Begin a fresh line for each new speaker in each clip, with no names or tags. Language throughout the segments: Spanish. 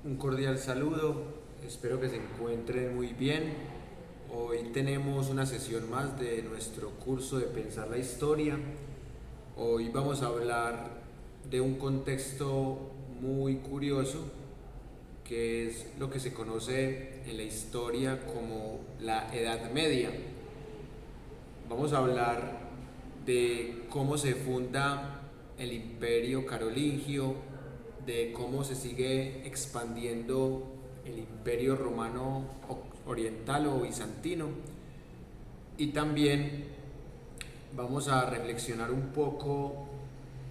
Un cordial saludo, espero que se encuentren muy bien. Hoy tenemos una sesión más de nuestro curso de Pensar la Historia. Hoy vamos a hablar de un contexto muy curioso que es lo que se conoce en la historia como la Edad Media. Vamos a hablar de cómo se funda el Imperio Carolingio, de cómo se sigue expandiendo el Imperio Romano Oriental o Bizantino, y también vamos a reflexionar un poco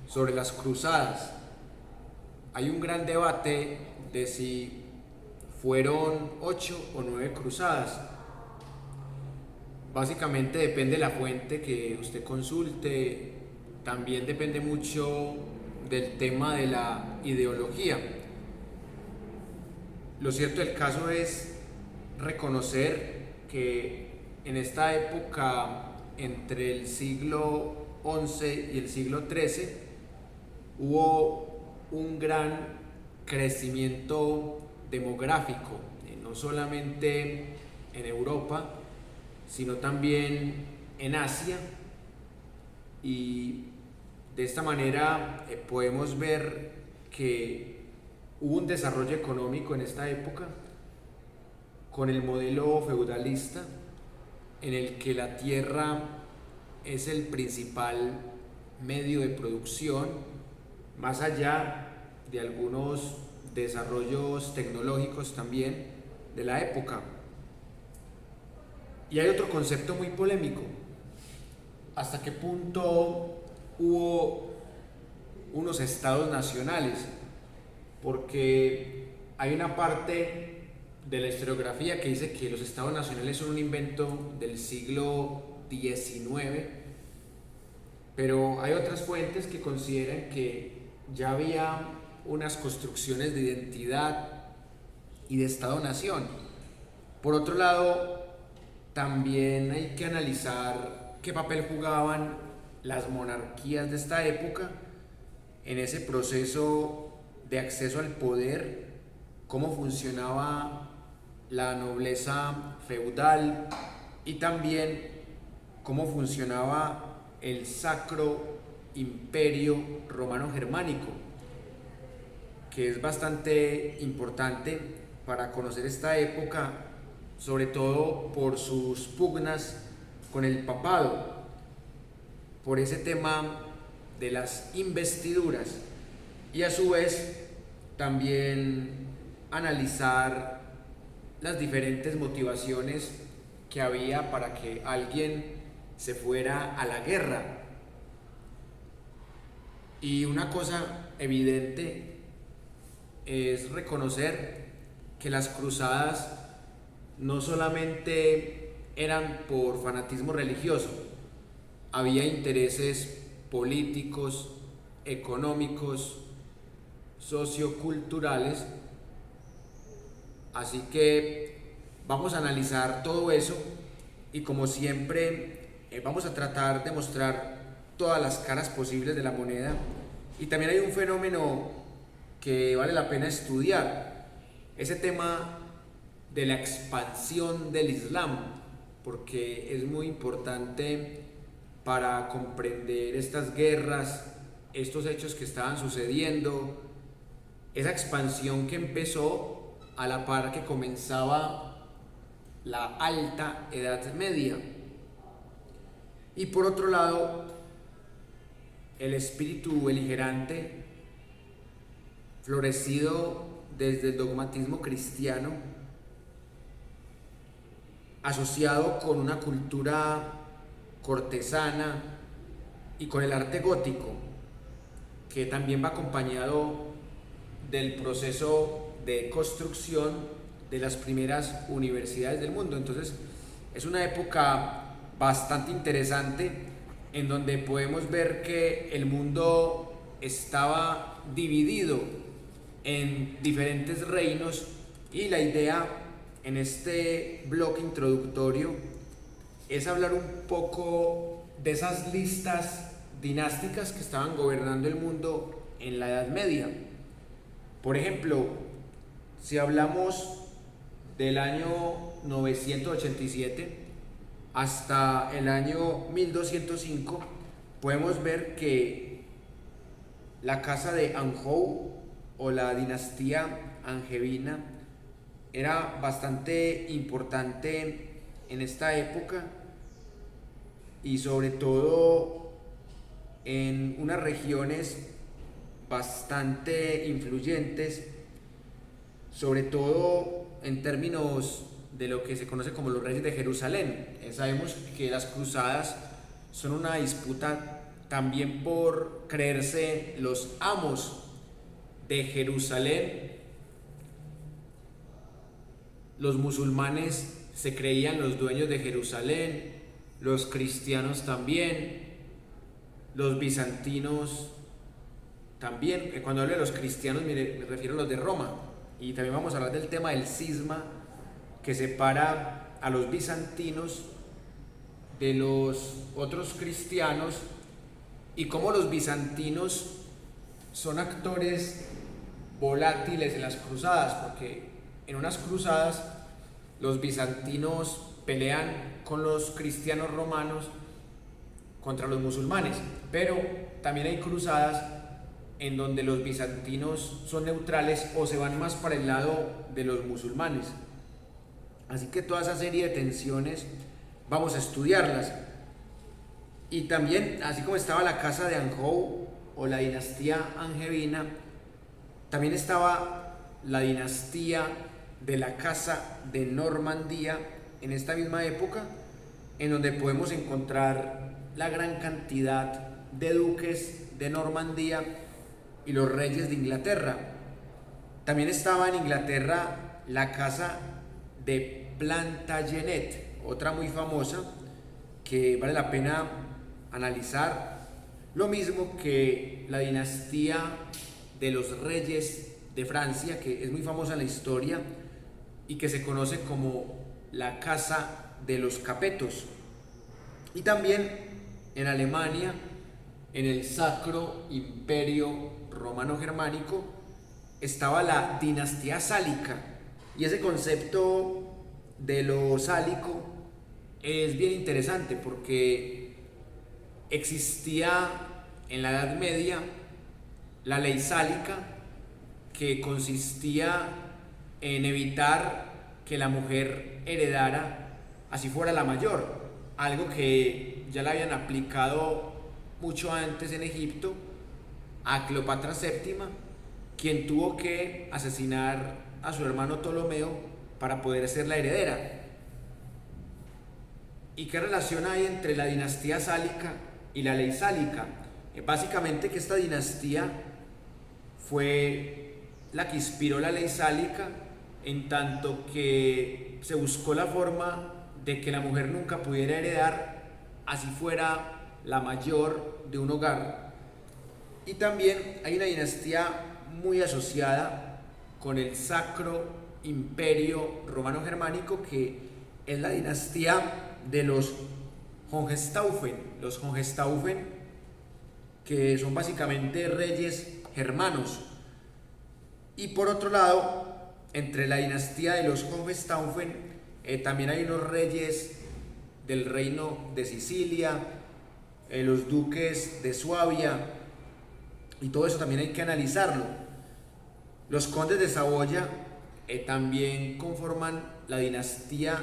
sobre las cruzadas. Hay un gran debate de si fueron 8 o 9 cruzadas. Básicamente depende de la fuente que usted consulte, también depende mucho del tema de la ideología. Lo cierto del caso es reconocer que en esta época, entre el siglo XI y el siglo XIII, hubo un gran crecimiento demográfico, no solamente en Europa, sino también en Asia, y de esta manera podemos ver que hubo un desarrollo económico en esta época con el modelo feudalista en el que la tierra es el principal medio de producción, más allá de algunos desarrollos tecnológicos también de la época. Y hay otro concepto muy polémico: ¿hasta qué punto hubo unos estados nacionales? Porque hay una parte de la historiografía que dice que los estados nacionales son un invento del siglo XIX, pero hay otras fuentes que consideran que ya había unas construcciones de identidad y de estado-nación. Por otro lado, también hay que analizar qué papel jugaban las monarquías de esta época en ese proceso de acceso al poder, cómo funcionaba la nobleza feudal y también cómo funcionaba el Sacro Imperio Romano Germánico, que es bastante importante para conocer esta época, sobre todo por sus pugnas con el papado, por ese tema de las investiduras, y a su vez también analizar las diferentes motivaciones que había para que alguien se fuera a la guerra. Y una cosa evidente es reconocer que las cruzadas no solamente eran por fanatismo religioso, había intereses políticos, económicos, socioculturales. Así que vamos a analizar todo eso, y como siempre vamos a tratar de mostrar todas las caras posibles de la moneda. Y también hay un fenómeno que vale la pena estudiar: ese tema de la expansión del Islam, porque es muy importante para comprender estas guerras, estos hechos que estaban sucediendo, esa expansión que empezó a la par que comenzaba la alta Edad Media. Y por otro lado, el espíritu beligerante, florecido desde el dogmatismo cristiano, asociado con una cultura cortesana y con el arte gótico, que también va acompañado del proceso de construcción de las primeras universidades del mundo. Entonces es una época bastante interesante en donde podemos ver que el mundo estaba dividido en diferentes reinos, y la idea en este bloque introductorio es hablar un poco de esas listas dinásticas que estaban gobernando el mundo en la Edad Media. Por ejemplo, Si hablamos del año 987 hasta el año 1205, podemos ver que la casa de Anjou o la dinastía angevina era bastante importante en esta época, y sobre todo en unas regiones bastante influyentes, sobre todo en términos de lo que se conoce como los reyes de Jerusalén. Sabemos que las cruzadas son una disputa también por creerse los amos de Jerusalén. Los musulmanes se creían los dueños de Jerusalén, los cristianos también, los bizantinos también. Cuando hablo de los cristianos me refiero a los de Roma. Y también vamos a hablar del tema del cisma que separa a los bizantinos de los otros cristianos, y cómo los bizantinos son actores volátiles en las cruzadas, porque en unas cruzadas los bizantinos pelean con los cristianos romanos contra los musulmanes, pero también hay cruzadas en donde los bizantinos son neutrales o se van más para el lado de los musulmanes. Así que toda esa serie de tensiones vamos a estudiarlas. Y también, así como estaba la casa de Anjou o la dinastía angevina, también estaba la dinastía de la casa de Normandía en esta misma época, en donde podemos encontrar la gran cantidad de duques de Normandía y los reyes de Inglaterra. También estaba en Inglaterra la casa de Plantagenet, otra muy famosa que vale la pena analizar, lo mismo que la dinastía de los reyes de Francia, que es muy famosa en la historia y que se conoce como la casa de los Capetos. Y también en Alemania, en el Sacro Imperio Romano Germánico, estaba la dinastía sálica. Y ese concepto de lo sálico es bien interesante porque existía en la Edad Media la ley sálica, que consistía en evitar que la mujer heredara así fuera la mayor, algo que ya la habían aplicado mucho antes en Egipto a Cleopatra VII, quien tuvo que asesinar a su hermano Ptolomeo para poder ser la heredera. ¿Y qué relación hay entre la dinastía sálica y la ley sálica? Básicamente que esta dinastía fue la que inspiró la ley sálica, en tanto que se buscó la forma de que la mujer nunca pudiera heredar, así fuera la mayor de un hogar. Y también hay una dinastía muy asociada con el Sacro Imperio Romano Germánico, que es la dinastía de los Hohenstaufen. Los Hohenstaufen, que son básicamente reyes germanos. Y por otro lado, entre la dinastía de los Hohenstaufen también hay unos reyes del reino de Sicilia, los duques de Suabia, y todo eso también hay que analizarlo. Los condes de Saboya también conforman la dinastía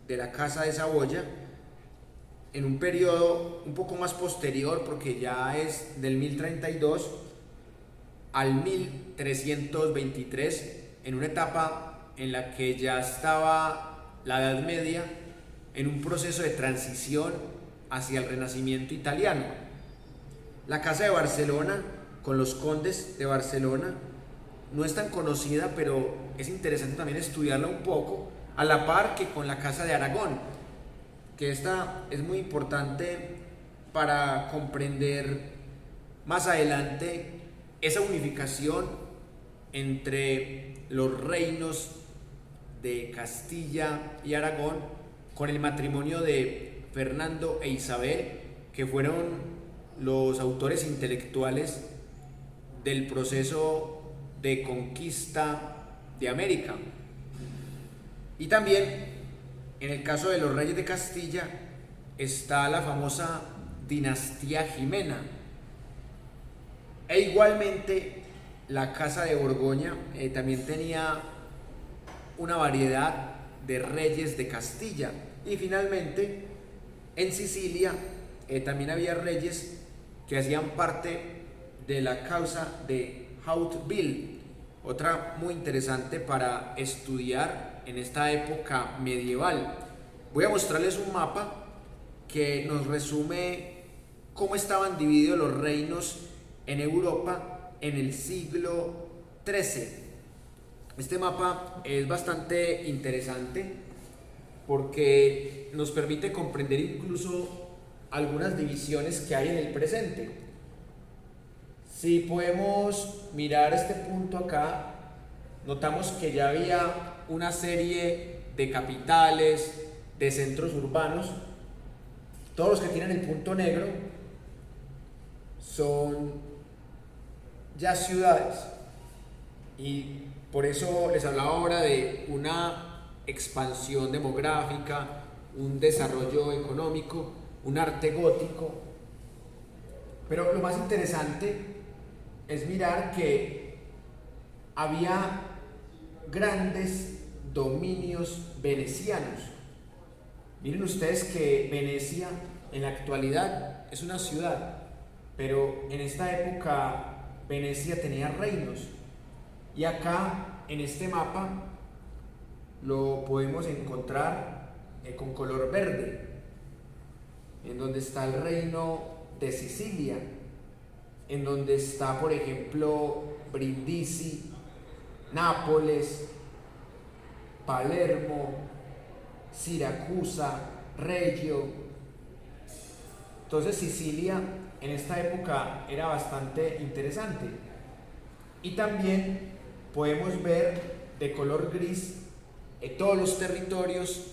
de la casa de Saboya en un periodo un poco más posterior, porque ya es del 1032 al 1323, en una etapa en la que ya estaba la Edad Media en un proceso de transición hacia el Renacimiento italiano. La casa de Barcelona, con los condes de Barcelona, no es tan conocida, pero es interesante también estudiarla un poco, a la par que con la casa de Aragón, que esta es muy importante para comprender más adelante esa unificación entre los reinos de Castilla y Aragón, con el matrimonio de Fernando e Isabel, que fueron los autores intelectuales del proceso de conquista de América. Y también, en el caso de los reyes de Castilla, está la famosa dinastía Jimena. E igualmente, la Casa de Borgoña también tenía una variedad de reyes de Castilla. Y finalmente, en Sicilia también había reyes que hacían parte de la causa de Hauteville, otra muy interesante para estudiar en esta época medieval. Voy a mostrarles un mapa que nos resume cómo estaban divididos los reinos en Europa en el siglo XIII. Este mapa es bastante interesante porque nos permite comprender incluso algunas divisiones que hay en el presente. Si podemos mirar este punto acá, notamos que ya había una serie de capitales, de centros urbanos. Todos los que tienen el punto negro son ya ciudades, y por eso les hablaba ahora de una expansión demográfica, un desarrollo económico, un arte gótico. Pero lo más interesante es mirar que había grandes dominios venecianos. Miren ustedes que Venecia en la actualidad es una ciudad, pero en esta época Venecia tenía reinos. Y acá en este mapa lo podemos encontrar con color verde, en donde está el reino de Sicilia, en donde está, por ejemplo, Brindisi, Nápoles, Palermo, Siracusa, Reggio. Entonces Sicilia en esta época era bastante interesante. Y también podemos ver de color gris todos los territorios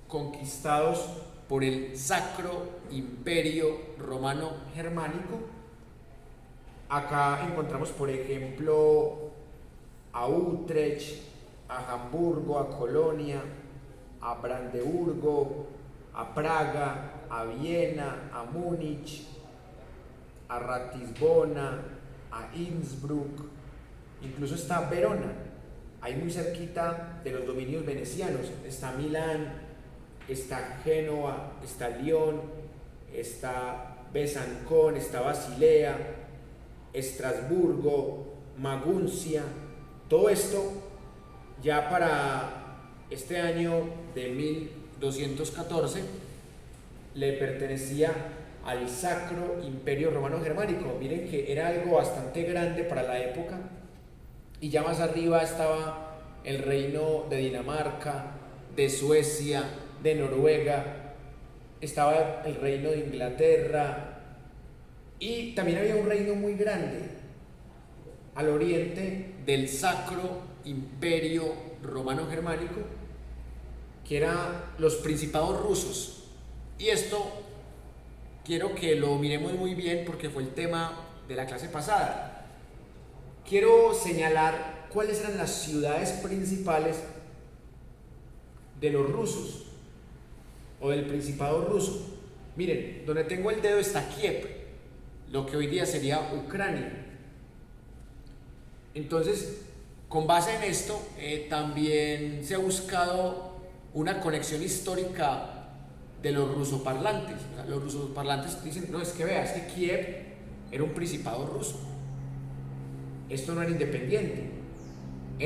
conquistados por el Sacro Imperio Romano Germánico. Acá encontramos, por ejemplo, a Utrecht, a Hamburgo, a Colonia, a Brandeburgo, a Praga, a Viena, a Múnich, a Ratisbona, a Innsbruck, incluso está Verona, ahí muy cerquita de los dominios venecianos. Está Milán, está Génova, está Lyon, está Besancón, está Basilea, Estrasburgo, Maguncia. Todo esto ya para este año de 1214 le pertenecía al Sacro Imperio Romano Germánico. Miren que era algo bastante grande para la época. Y ya más arriba estaba el reino de Dinamarca, de Suecia, de Noruega, estaba el reino de Inglaterra, y también había un reino muy grande al oriente del Sacro Imperio Romano Germánico, que eran los principados rusos. Y esto quiero que lo miremos muy bien porque fue el tema de la clase pasada. Quiero señalar cuáles eran las ciudades principales de los rusos o del principado ruso. Miren, donde tengo el dedo está Kiev, lo que hoy día sería Ucrania. Entonces, con base en esto, también se ha buscado una conexión histórica de los rusoparlantes. O sea, los rusoparlantes dicen, no, es que veas que Kiev era un principado ruso. Esto no era independiente.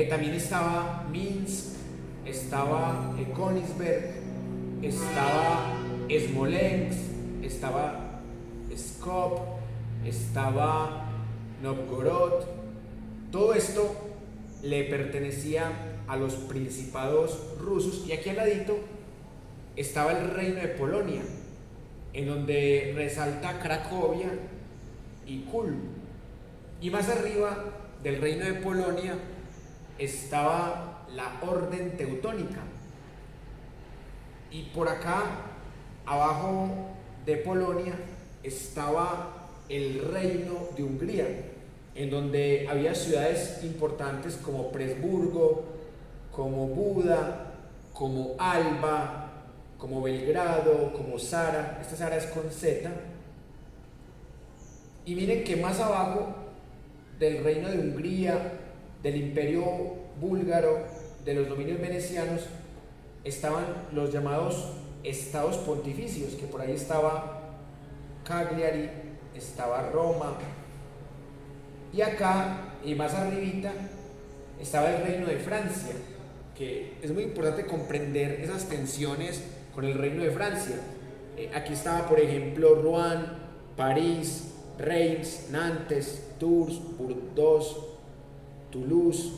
También estaba Minsk, estaba Königsberg, estaba Smolensk, estaba Pskov, estaba Novgorod. Todo esto le pertenecía a los principados rusos. Y aquí al ladito estaba el reino de Polonia, en donde resalta Cracovia y Kulm. Y más arriba del reino de Polonia estaba la orden teutónica. Y por acá, abajo de Polonia, estaba el reino de Hungría. en donde había ciudades importantes como Presburgo, como Buda, como Alba, como Belgrado, como Zara. Esta Zara es con Z. Y miren que más abajo del reino de Hungría, del imperio búlgaro, de los dominios venecianos, estaban los llamados estados pontificios, que por ahí estaba Cagliari, estaba Roma, y acá, y más arribita, estaba el reino de Francia, que es muy importante comprender esas tensiones con el reino de Francia. Aquí estaba, por ejemplo, Rouen, París, Reims, Nantes, Tours, Bordeaux, Toulouse.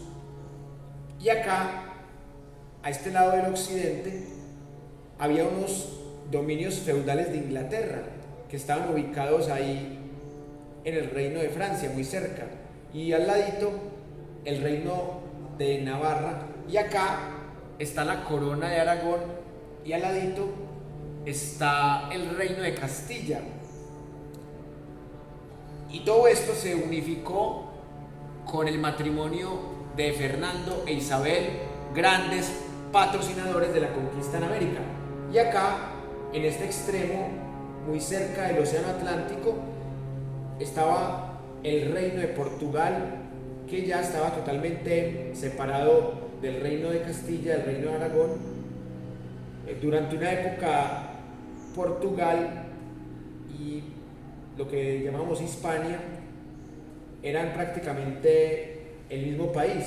Y acá, a este lado del occidente, había unos dominios feudales de Inglaterra que estaban ubicados ahí en el reino de Francia, muy cerca. Y al ladito, el reino de Navarra. Y acá está la corona de Aragón. Y al ladito está el reino de Castilla. Y todo esto se unificó con el matrimonio de Fernando e Isabel, grandes patrocinadores de la conquista en América. Y acá, en este extremo, muy cerca del Océano Atlántico, estaba el reino de Portugal, que ya estaba totalmente separado del reino de Castilla, del reino de Aragón. Durante una época, Portugal y lo que llamamos Hispania eran prácticamente el mismo país.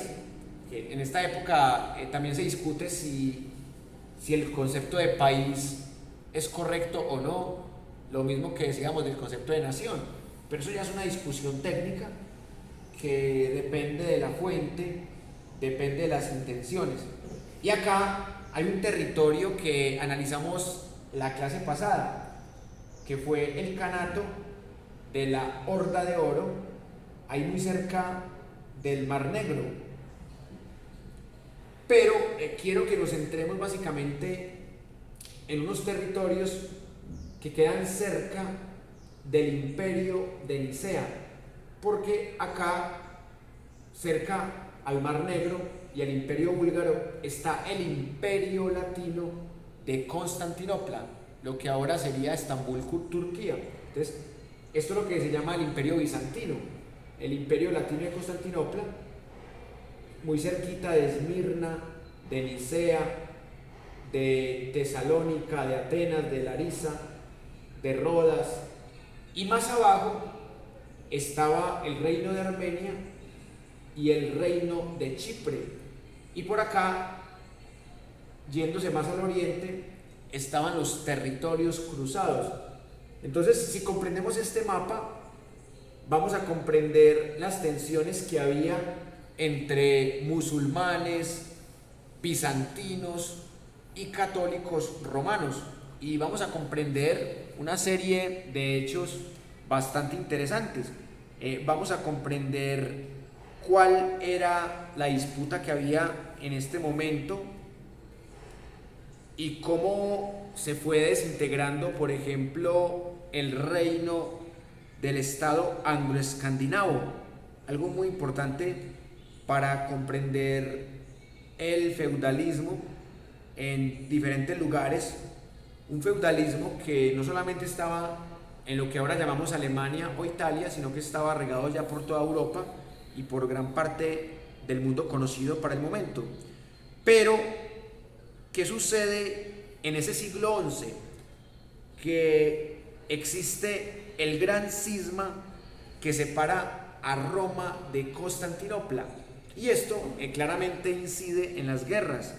En esta época también se discute si el concepto de país es correcto o no, lo mismo que decíamos del concepto de nación, pero eso ya es una discusión técnica que depende de la fuente, depende de las intenciones. Y acá hay un territorio que analizamos la clase pasada, que fue el Kanato de la Horda de Oro, ahí muy cerca del Mar Negro. Pero quiero que nos centremos básicamente en unos territorios que quedan cerca del imperio de Nicea, porque acá, cerca al Mar Negro y al imperio búlgaro, está el imperio latino de Constantinopla, lo que ahora sería Estambul, Turquía. Entonces, esto es lo que se llama el imperio bizantino, el imperio latino de Constantinopla, muy cerquita de Esmirna, de Nicea, de Tesalónica, de Atenas, de Larisa, de Rodas. Y más abajo estaba el reino de Armenia y el reino de Chipre. Y por acá, yéndose más al oriente, estaban los territorios cruzados. Entonces, si comprendemos este mapa, vamos a comprender las tensiones que había entre musulmanes, bizantinos y católicos romanos, y vamos a comprender una serie de hechos bastante interesantes. Vamos a comprender cuál era la disputa que había en este momento y cómo se fue desintegrando, por ejemplo, el reino del estado anglo-escandinavo, algo muy importante para comprender el feudalismo en diferentes lugares. Un feudalismo que no solamente estaba en lo que ahora llamamos Alemania o Italia, sino que estaba regado ya por toda Europa y por gran parte del mundo conocido para el momento. Pero, ¿qué sucede en ese siglo XI? Que existe el gran cisma que separa a Roma de Constantinopla, y esto claramente incide en las guerras,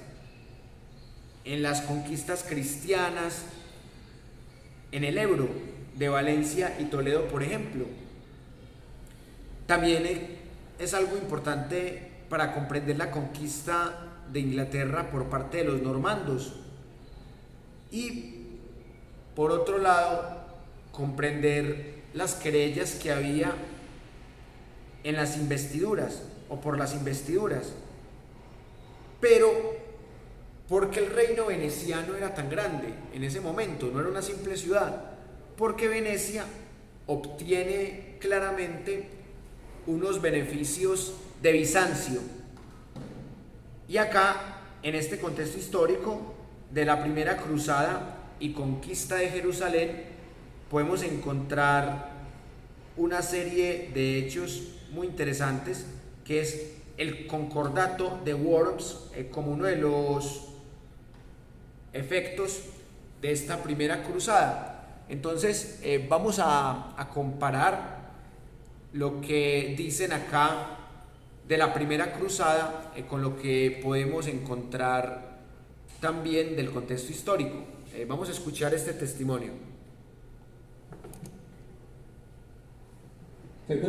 en las conquistas cristianas, en el Ebro de Valencia y Toledo, por ejemplo. También es algo importante para comprender la conquista de Inglaterra por parte de los normandos, y por otro lado comprender las querellas que había en las investiduras o por las investiduras. Pero ¿por qué el reino veneciano era tan grande en ese momento? No era una simple ciudad, porque Venecia obtiene claramente unos beneficios de Bizancio. Y acá, en este contexto histórico de la primera cruzada y conquista de Jerusalén, podemos encontrar una serie de hechos muy interesantes, que es el concordato de Worms como uno de los efectos de esta primera cruzada. Entonces vamos a comparar lo que dicen acá de la primera cruzada con lo que podemos encontrar también del contexto histórico. Vamos a escuchar este testimonio.
El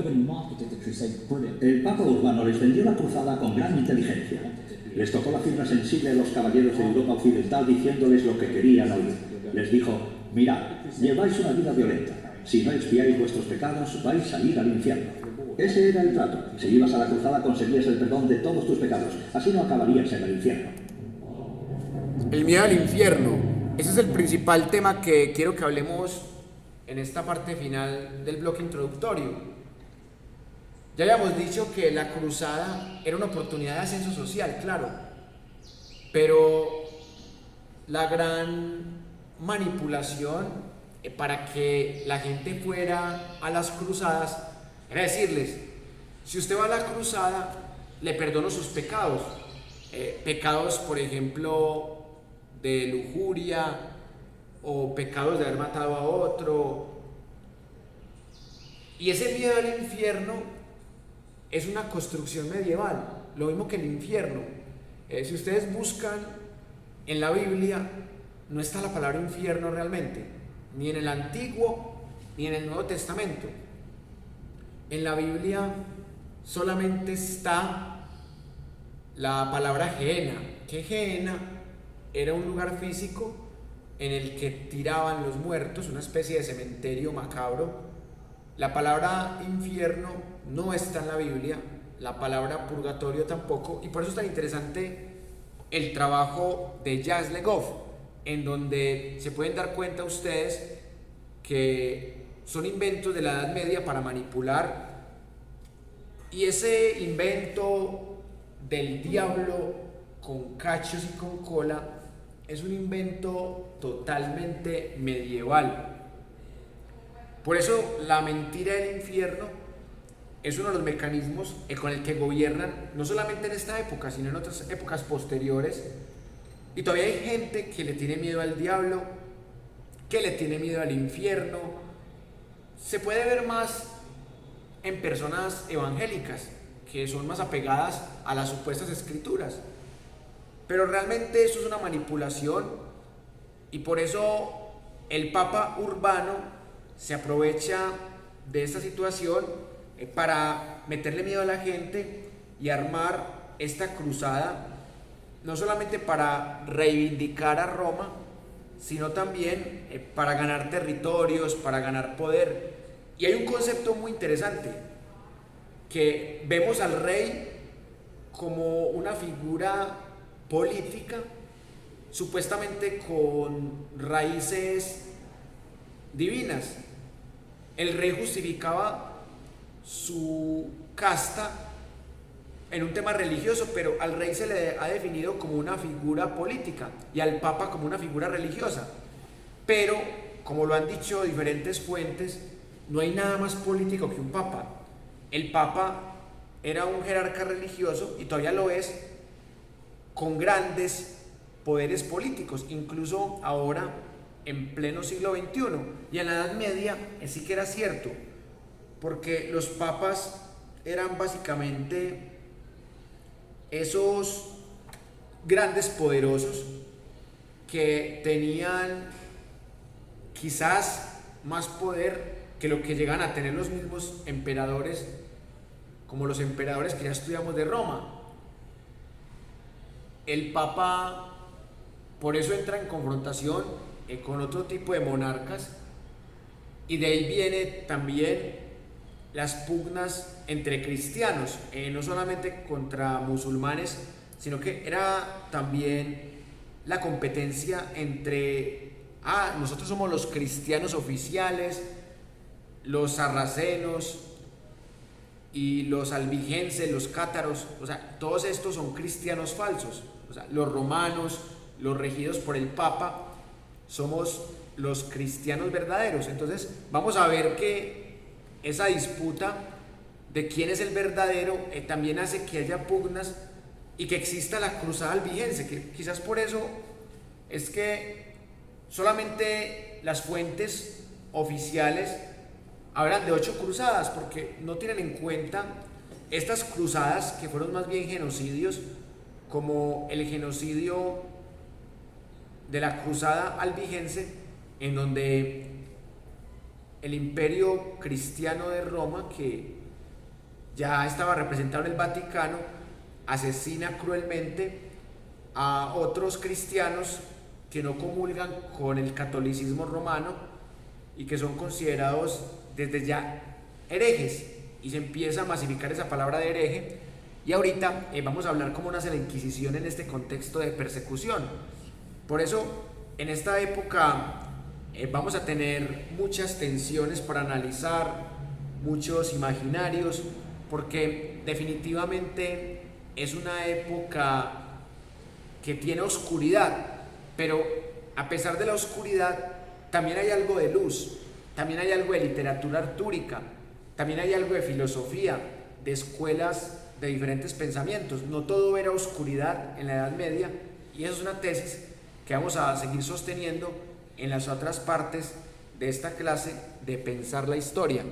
Papa Urbano les vendió la cruzada con gran inteligencia. Les tocó la fibra sensible a los caballeros de Europa Occidental diciéndoles lo que querían oír. Les dijo: mirad, lleváis una vida violenta. Si no expiáis vuestros pecados, vais a ir al infierno. Ese era el trato. Si ibas a la cruzada conseguías el perdón de todos tus pecados. Así no acabarías en el infierno.
El miedo al infierno. Ese es el principal tema que quiero que hablemos en esta parte final del bloque introductorio. Ya habíamos dicho que la cruzada era una oportunidad de ascenso social, claro, pero la gran manipulación para que la gente fuera a las cruzadas era decirles: si usted va a la cruzada, le perdono sus pecados, pecados, por ejemplo, de lujuria o pecados de haber matado a otro. Y ese miedo al infierno es una construcción medieval, lo mismo que el infierno. Si ustedes buscan en la Biblia, no está la palabra infierno realmente, ni en el Antiguo ni en el Nuevo Testamento. En la Biblia solamente está la palabra Gehenna, que Gehenna era un lugar físico en el que tiraban los muertos, una especie de cementerio macabro. La palabra infierno no está en la Biblia, la palabra purgatorio tampoco, y por eso es tan interesante el trabajo de Jacques Le Goff, en donde se pueden dar cuenta ustedes que son inventos de la Edad Media para manipular, y ese invento del diablo con cachos y con cola es un invento totalmente medieval. Por eso la mentira del infierno es uno de los mecanismos con el que gobiernan, no solamente en esta época, sino en otras épocas posteriores. Y todavía hay gente que le tiene miedo al diablo, que le tiene miedo al infierno. Se puede ver más en personas evangélicas, que son más apegadas a las supuestas escrituras. Pero realmente eso es una manipulación, y por eso el Papa Urbano se aprovecha de esta situación para meterle miedo a la gente y armar esta cruzada, no solamente para reivindicar a Roma, sino también para ganar territorios, para ganar poder. Y hay un concepto muy interesante, que vemos al rey como una figura política, supuestamente con raíces divinas. El rey justificaba su casta en un tema religioso, pero al rey se le ha definido como una figura política y al papa como una figura religiosa. Pero, como lo han dicho diferentes fuentes, no hay nada más político que un papa. El papa era un jerarca religioso y todavía lo es, con grandes poderes políticos, incluso ahora en pleno siglo XXI. Y en la Edad Media sí que era cierto, porque los papas eran básicamente esos grandes poderosos que tenían quizás más poder que lo que llegan a tener los mismos emperadores, como los emperadores que ya estudiamos de Roma. El papa por eso entra en confrontación con otro tipo de monarcas, y de ahí viene también las pugnas entre cristianos, no solamente contra musulmanes, sino que era también la competencia entre nosotros somos los cristianos oficiales, los sarracenos, y los albigenses, los cátaros, o sea, todos estos son cristianos falsos. O sea, los romanos, los regidos por el Papa, somos los cristianos verdaderos. Entonces vamos a ver que esa disputa de quién es el verdadero también hace que haya pugnas y que exista la cruzada albigense, que quizás por eso es que solamente las fuentes oficiales hablan de 8 cruzadas, porque no tienen en cuenta estas cruzadas que fueron más bien genocidios, como el genocidio de la cruzada albigense, en donde el imperio cristiano de Roma, que ya estaba representado en el Vaticano, asesina cruelmente a otros cristianos que no comulgan con el catolicismo romano y que son considerados desde ya herejes, y se empieza a masificar esa palabra de hereje. Y ahorita vamos a hablar cómo nace la Inquisición en este contexto de persecución. Por eso en esta época vamos a tener muchas tensiones para analizar, muchos imaginarios, porque definitivamente es una época que tiene oscuridad, pero a pesar de la oscuridad también hay algo de luz, también hay algo de literatura artúrica, también hay algo de filosofía, de escuelas de diferentes pensamientos. No todo era oscuridad en la Edad Media, y eso es una tesis que vamos a seguir sosteniendo en las otras partes de esta clase de Pensar la Historia.